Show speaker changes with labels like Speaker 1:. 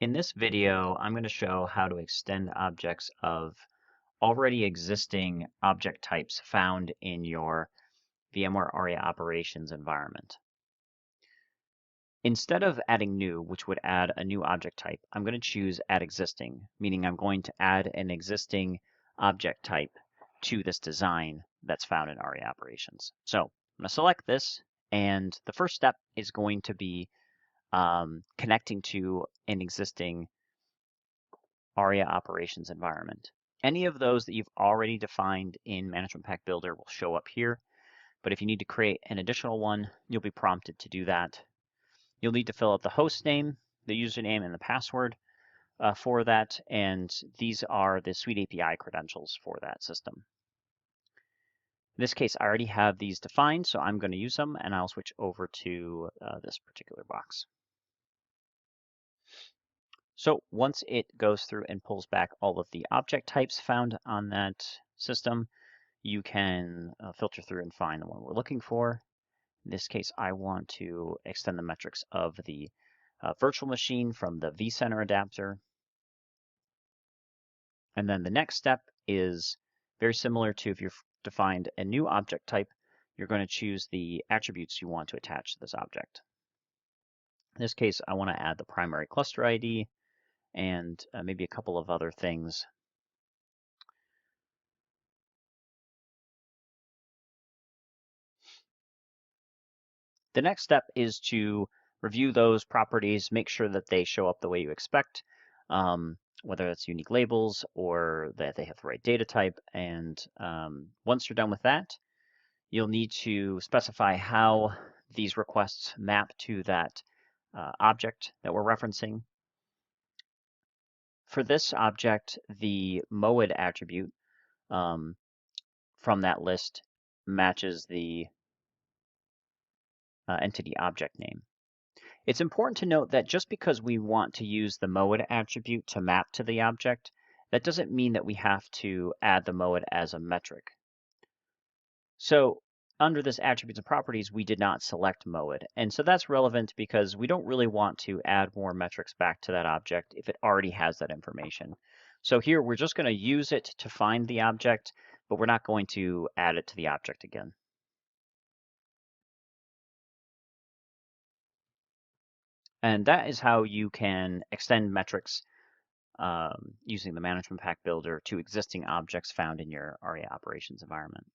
Speaker 1: In this video, I'm going to show how to extend objects of already existing object types found in your VMware Aria Operations environment. Instead of adding new, which would add a new object type, I'm going to choose add existing, meaning I'm going to add an existing object type to this design that's found in Aria Operations. So I'm going to select this, and the first step is going to be connecting to an existing Aria Operations environment. Any of those that you've already defined in Management Pack Builder will show up here, but if you need to create an additional one, you'll be prompted to do that. You'll need to fill out the host name, the username, and the password for that, and these are the Suite API credentials for that system. In this case, I already have these defined, so I'm going to use them, and I'll switch over to this particular box. So once it goes through and pulls back all of the object types found on that system, you can filter through and find the one we're looking for. In this case, I want to extend the metrics of the virtual machine from the vCenter adapter. And then the next step is very similar to if you've defined a new object type, you're going to choose the attributes you want to attach to this object. In this case, I want to add the primary cluster ID, and maybe a couple of other things. The next step is to review those properties, make sure that they show up the way you expect, whether it's unique labels or that they have the right data type. And once you're done with that, you'll need to specify how these requests map to that object that we're referencing. For this object, the MOID attribute from that list matches the entity object name. It's important to note that just because we want to use the MOID attribute to map to the object, that doesn't mean that we have to add the MOID as a metric. So under this attributes and properties, we did not select MOID. And so that's relevant because we don't really want to add more metrics back to that object if it already has that information. So here we're just going to use it to find the object, but we're not going to add it to the object again. And that is how you can extend metrics using the Management Pack Builder to existing objects found in your Aria Operations environment.